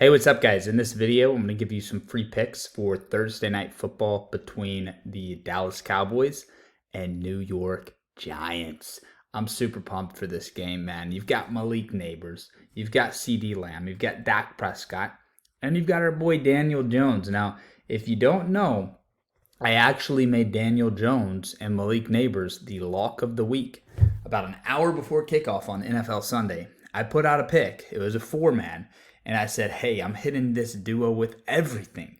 Hey, what's up, guys? In this video, I'm going to give you some free picks for Thursday night football between the Dallas Cowboys and New York Giants. I'm super pumped for this game, man. You've got Malik Neighbors, you've got CD Lamb, you've got Dak Prescott, and you've got our boy Daniel Jones. Now, if you don't know, I actually made Daniel Jones and Malik Neighbors the lock of the week about an hour before kickoff on NFL Sunday. I put out a pick. It was a four-man. And I said, hey, I'm hitting this duo with everything.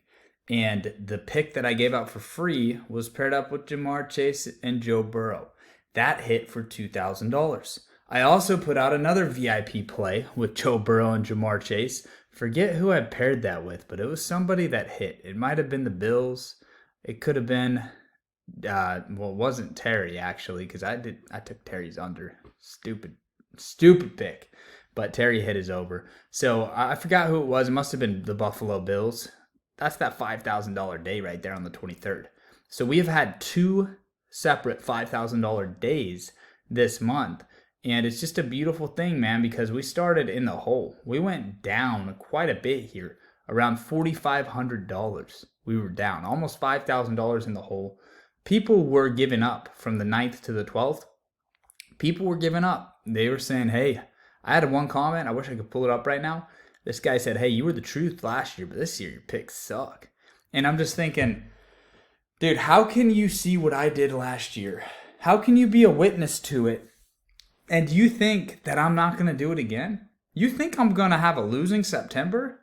And the pick that I gave out for free was paired up with Jamar Chase and Joe Burrow. That hit for $2,000. I also put out another VIP play with Joe Burrow and Jamar Chase. Forget who I paired that with, but it was somebody that hit. It might have been the Bills. It could have been, it wasn't Terry, actually, because I took Terry's under. Stupid pick. But Terry hit his over. So I forgot who it was. It must have been the Buffalo Bills. That's that $5,000 day right there on the 23rd. So we have had two separate $5,000 days this month. And it's just a beautiful thing, man, because we started in the hole. We went down quite a bit here, around $4,500. We were down, almost $5,000 in the hole. People were giving up from the 9th to the 12th. People were giving up. They were saying, hey, I had one comment. I wish I could pull it up right now. This guy said, hey, you were the truth last year, but this year your picks suck. And I'm just thinking, dude, how can you see what I did last year? How can you be a witness to it? And you think that I'm not going to do it again? You think I'm going to have a losing September?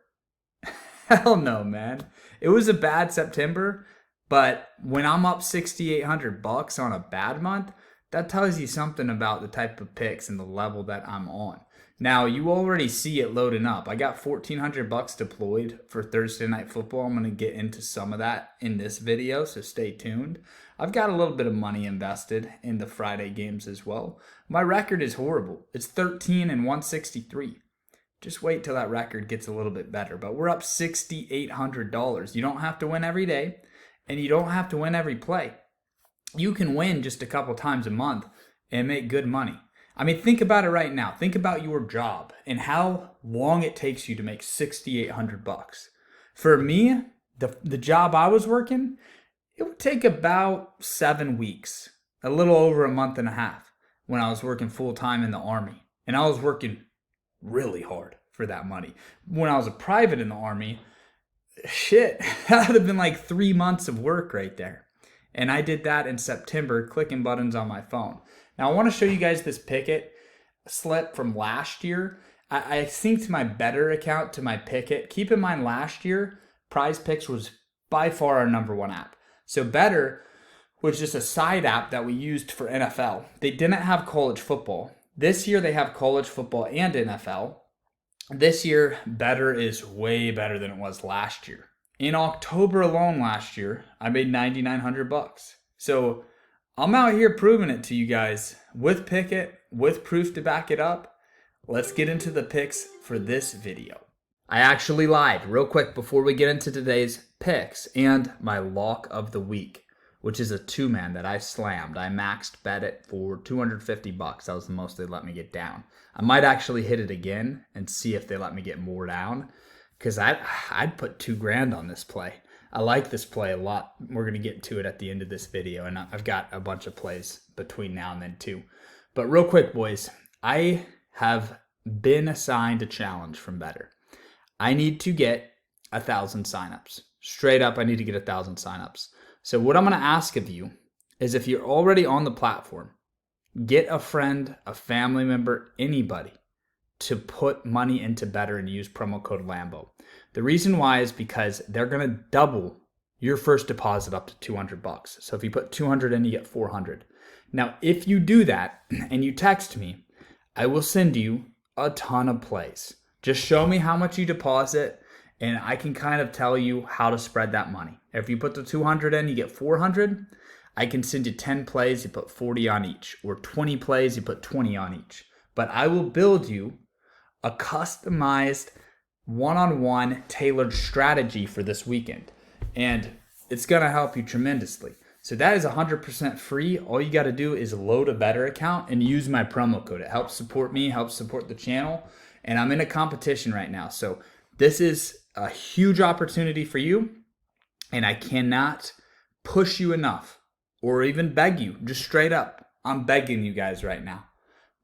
Hell no, man. It was a bad September, but when I'm up $6,800 on a bad month, that tells you something about the type of picks and the level that I'm on. Now, you already see it loading up. I got $1,400 deployed for Thursday Night Football. I'm going to get into some of that in this video, so stay tuned. I've got a little bit of money invested in the Friday games as well. My record is horrible. It's 13-163. Just wait till that record gets a little bit better. But we're up $6,800. You don't have to win every day, and you don't have to win every play. You can win just a couple times a month and make good money. I mean, think about it right now. Think about your job and how long it takes you to make $6,800. For me, the job I was working, it would take about 7 weeks, a little over a month and a half when I was working full time in the Army. And I was working really hard for that money. When I was a private in the Army, shit, that would have been like 3 months of work right there. And I did that in September, clicking buttons on my phone. Now, I want to show you guys this Pickett slip from last year. I synced my Betr account to my Pickett. Keep in mind, last year, Prize Picks was by far our #1 app. So Betr was just a side app that we used for NFL. They didn't have college football. This year, they have college football and NFL. This year, Betr is way better than it was last year. In October alone last year, I made $9,900. So I'm out here proving it to you guys with Pickett, with proof to back it up. Let's get into the picks for this video. I actually lied real quick before we get into today's picks and my lock of the week, which is a two-man that I slammed. I maxed bet it for $250. That was the most they let me get down. I might actually hit it again and see if they let me get more down, because I'd put $2,000 on this play. I like this play a lot. We're going to get to it at the end of this video, and I've got a bunch of plays between now and then too. But real quick, boys, I have been assigned a challenge from Betr. I need to get 1,000 signups. Straight up, I need to get 1,000 signups. So what I'm going to ask of you is, if you're already on the platform, get a friend, a family member, anybody to put money into Betr and use promo code Lambo. The reason why is because they're going to double your first deposit up to $200. So if you put 200 in, you get 400. Now, if you do that and you text me, I will send you a ton of plays. Just show me how much you deposit, and I can kind of tell you how to spread that money. If you put the 200 in, you get 400. I can send you 10 plays, you put 40 on each, or 20 plays, you put 20 on each. But I will build you a customized one-on-one tailored strategy for this weekend. And it's going to help you tremendously. So that is 100% free. All you got to do is load a Betr account and use my promo code. It helps support me, helps support the channel. And I'm in a competition right now. So This is a huge opportunity for you, and I cannot push you enough or even beg you, just straight up. I'm begging you guys right now.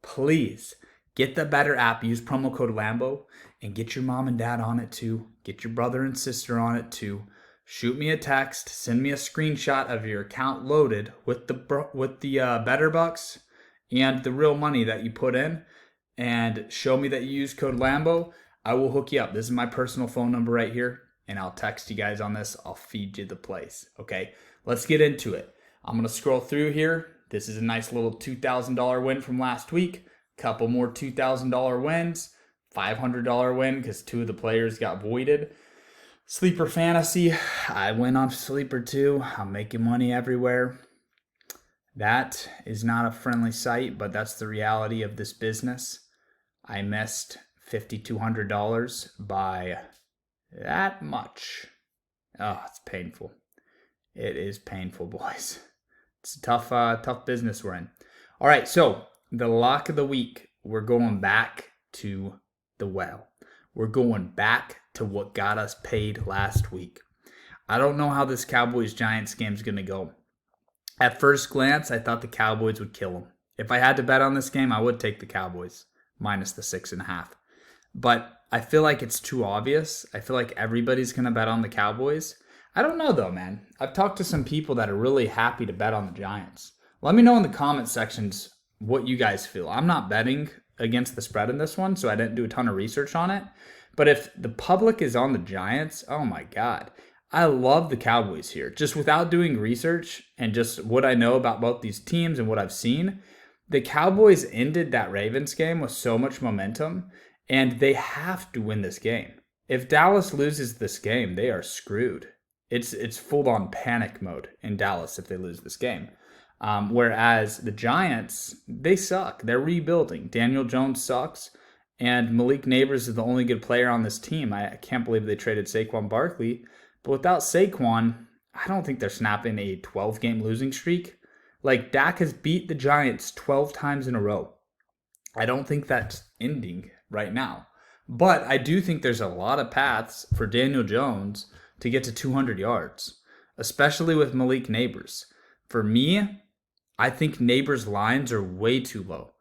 Please get the Betr app, use promo code Lambo, and get your mom and dad on it too. Get your brother and sister on it too. Shoot me a text, send me a screenshot of your account loaded with the Betr bucks and the real money that you put in, and show me that you use code Lambo. I will hook you up. This is my personal phone number right here, and I'll text you guys on this. I'll feed you the plays. Okay, let's get into it. I'm going to scroll through here. This is a nice little $2,000 win from last week. Couple more $2,000 wins. $500 win because 2 of the players got voided. Sleeper fantasy. I went on Sleeper too. I'm making money everywhere. That is not a friendly sight, but that's the reality of this business. I missed $5,200 by that much. Oh, it's painful. It is painful, boys. It's a tough business we're in. All right, so the lock of the week, we're going back to the well. We're going back to what got us paid last week. I don't know how this Cowboys-Giants game is going to go. At first glance, I thought the Cowboys would kill them. If I had to bet on this game, I would take the Cowboys, minus the 6.5. But I feel like it's too obvious. I feel like everybody's going to bet on the Cowboys. I don't know, though, man. I've talked to some people that are really happy to bet on the Giants. Let me know in the comment sections what you guys feel. I'm not betting against the spread in this one, so I didn't do a ton of research on it. But if the public is on the Giants, oh my God. I love the Cowboys here. Just without doing research and just what I know about both these teams and what I've seen, the Cowboys ended that Ravens game with so much momentum, and they have to win this game. If Dallas loses this game, they are screwed. It's full-on panic mode in Dallas if they lose this game. Whereas the Giants, they suck. They're rebuilding. Daniel Jones sucks, and Malik Nabers is the only good player on this team. I can't believe they traded Saquon Barkley. But without Saquon, I don't think they're snapping a 12-game losing streak. Like, Dak has beat the Giants 12 times in a row. I don't think that's ending right now. But I do think there's a lot of paths for Daniel Jones to get to 200 yards, especially with Malik Nabers. For me, I think Nabers' lines are way too low.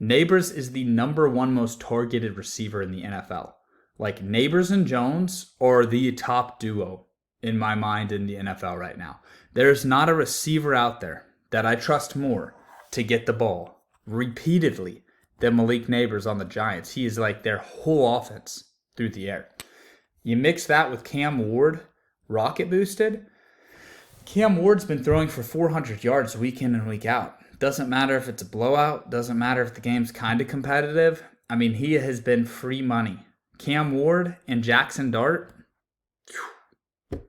Nabers is the #1 most targeted receiver in the NFL. Like, Nabers and Jones are the top duo in my mind in the NFL right now. There's not a receiver out there that I trust more to get the ball repeatedly than Malik Nabers on the Giants. He is like their whole offense through the air. You mix that with Cam Ward, rocket boosted. Cam Ward's been throwing for 400 yards week in and week out. Doesn't matter if it's a blowout. Doesn't matter if the game's kind of competitive. I mean, he has been free money. Cam Ward and Jackson Dart,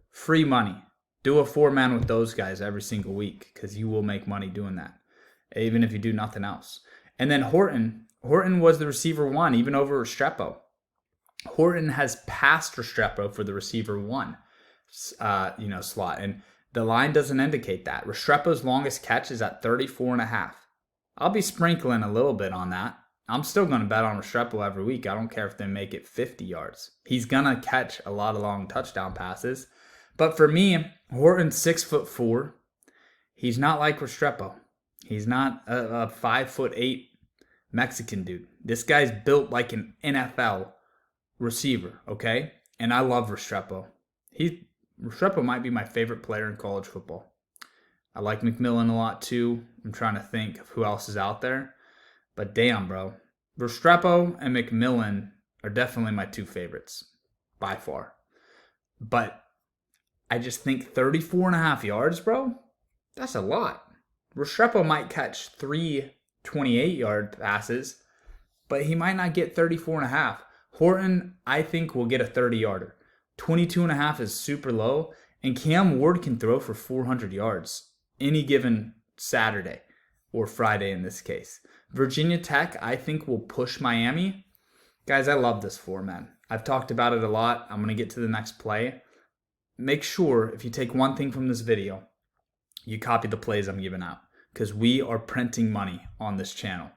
free money. Do a 4-man with those guys every single week because you will make money doing that, even if you do nothing else. And then Horton was the receiver 1, even over Restrepo. Horton has passed Restrepo for the receiver 1 slot, and the line doesn't indicate that. Restrepo's longest catch is at 34.5. I'll be sprinkling a little bit on that. I'm still going to bet on Restrepo every week. I don't care if they make it 50 yards. He's going to catch a lot of long touchdown passes. But for me, Horton's 6'4". He's not like Restrepo. He's not a 5'8" Mexican dude. This guy's built like an NFL receiver, okay? And I love Restrepo. Restrepo might be my favorite player in college football. I like McMillan a lot too. I'm trying to think of who else is out there. But damn, bro. Restrepo and McMillan are definitely my 2 favorites, by far. But I just think 34.5 yards, bro, that's a lot. Restrepo might catch 3 28-yard passes, but he might not get 34.5. Horton, I think, will get a 30-yarder. 22.5 is super low, and Cam Ward can throw for 400 yards any given Saturday, or Friday in this case. Virginia Tech, I think, will push Miami. Guys, I love this 4-man. I've talked about it a lot. I'm going to get to the next play. Make sure, if you take one thing from this video, you copy the plays I'm giving out, because we are printing money on this channel.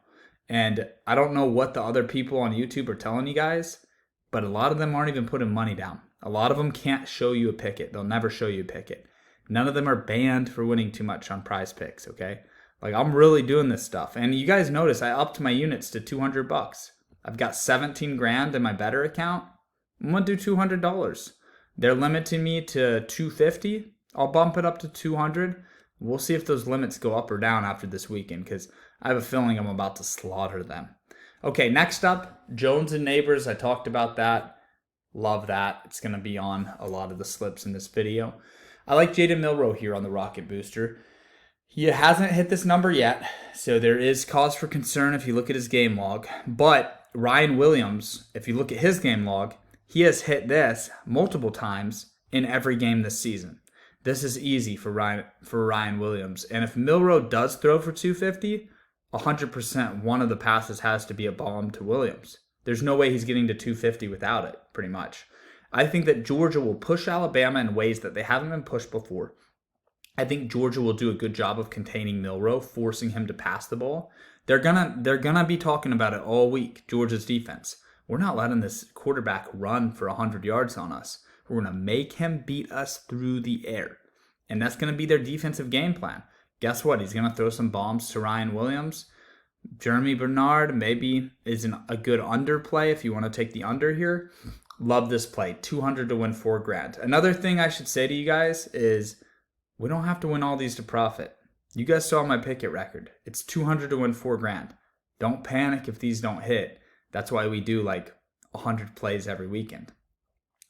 And I don't know what the other people on YouTube are telling you guys. but a lot of them aren't even putting money down. A lot of them can't show you a picket. They'll never show you a picket. None of them are banned for winning too much on Prize Picks, okay? Like, I'm really doing this stuff. And you guys notice I upped my units to $200. I've got 17 grand in my Betr account. I'm going to do $200. They're limiting me to 250. I'll bump it up to 200. We'll see if those limits go up or down after this weekend, because I have a feeling I'm about to slaughter them. Okay, next up, Jones and Neighbors. I talked about that. Love that. It's going to be on a lot of the slips in this video. I like Jaden Milroe here on the Rocket Booster. He hasn't hit this number yet, so there is cause for concern if you look at his game log. But Ryan Williams, if you look at his game log, he has hit this multiple times in every game this season. This is easy for Ryan Williams. And if Milroe does throw for 250, 100% one of the passes has to be a bomb to Williams. There's no way he's getting to 250 without it, pretty much. I think that Georgia will push Alabama in ways that they haven't been pushed before. I think Georgia will do a good job of containing Milroe, forcing him to pass the ball. They're gonna be talking about it all week, Georgia's defense. We're not letting this quarterback run for 100 yards on us. We're going to make him beat us through the air. And that's going to be their defensive game plan. Guess what? He's going to throw some bombs to Ryan Williams. Jeremy Bernard maybe is a good under play if you want to take the under here. Love this play. 200 to win $4,000. Another thing I should say to you guys is we don't have to win all these to profit. You guys saw my picket record. It's 200 to win $4,000. Don't panic if these don't hit. That's why we do like 100 plays every weekend.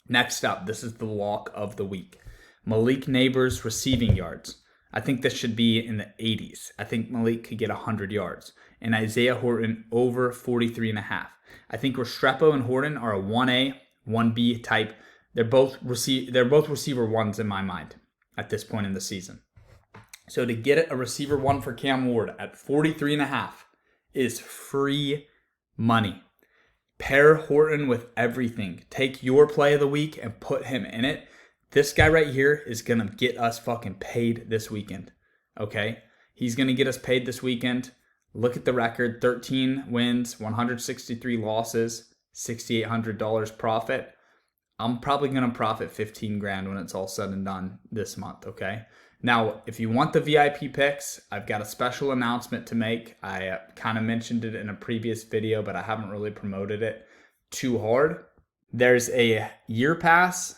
Next up, this is the lock of the week. Malik Neighbors receiving yards. I think this should be in the 80s. I think Malik could get 100 yards. And Isaiah Horton over 43.5. I think Restrepo and Horton are a 1A, 1B type. They're both receiver ones in my mind at this point in the season. So to get a receiver one for Cam Ward at 43.5 is free money. Pair Horton with everything. Take your play of the week and put him in it. This guy right here is going to get us fucking paid this weekend. Okay? He's going to get us paid this weekend. Look at the record. 13 wins, 163 losses, $6,800 profit. I'm probably going to profit $15,000 when it's all said and done this month, okay? Now, if you want the VIP picks, I've got a special announcement to make. I kind of mentioned it in a previous video, but I haven't really promoted it too hard. There's a year pass,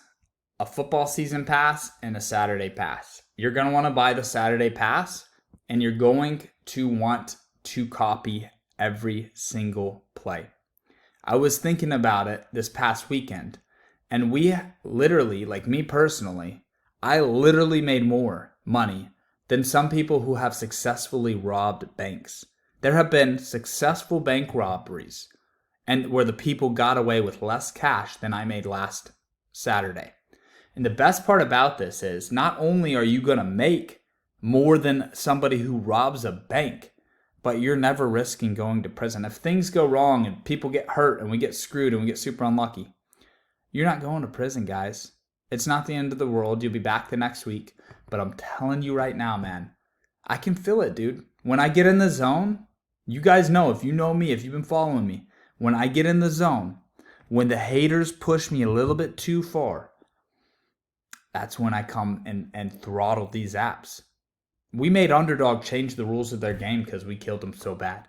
a football season pass, and a Saturday pass. You're going to want to buy the Saturday pass, and you're going to want to copy every single play. I was thinking about it this past weekend, and we literally, like me personally, I literally made more money than some people who have successfully robbed banks. There have been successful bank robberies and where the people got away with less cash than I made last Saturday. And the best part about this is not only are you going to make more than somebody who robs a bank, but you're never risking going to prison. If things go wrong and people get hurt and we get screwed and we get super unlucky, you're not going to prison, guys. It's not the end of the world. You'll be back the next week. But I'm telling you right now, man, I can feel it, dude. When I get in the zone, you guys know, if you know me, if you've been following me, when I get in the zone, when the haters push me a little bit too far, that's when I come and throttle these apps. We made Underdog change the rules of their game because we killed them so bad.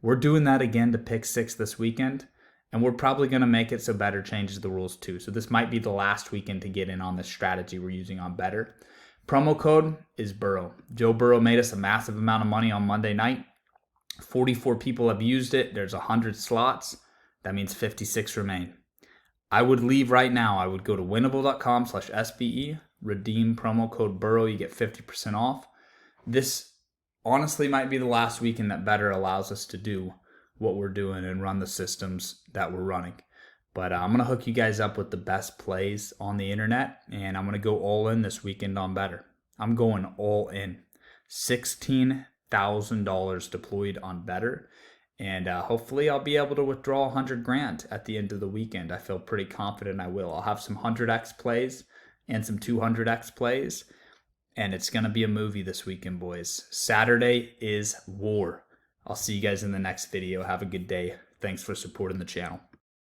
We're doing that again to pick 6 this weekend. And we're probably going to make it so Betr changes the rules too. So this might be the last weekend to get in on this strategy we're using on Betr. Promo code is Burrow. Joe Burrow made us a massive amount of money on Monday night. 44 people have used it. There's 100 slots. That means 56 remain. I would leave right now. I would go to winnable.com/SBE, redeem promo code Burrow. You get 50% off. This honestly might be the last weekend that Betr allows us to do what we're doing and run the systems that we're running. But I'm going to hook you guys up with the best plays on the internet, and I'm going to go all in this weekend on Betr. I'm going all in. $16,000 deployed on Betr, and hopefully I'll be able to withdraw $100,000 at the end of the weekend. I feel pretty confident I will. I'll have some 100x plays and some 200x plays, and it's going to be a movie this weekend, boys. Saturday is war. I'll see you guys in the next video. Have a good day. Thanks for supporting the channel.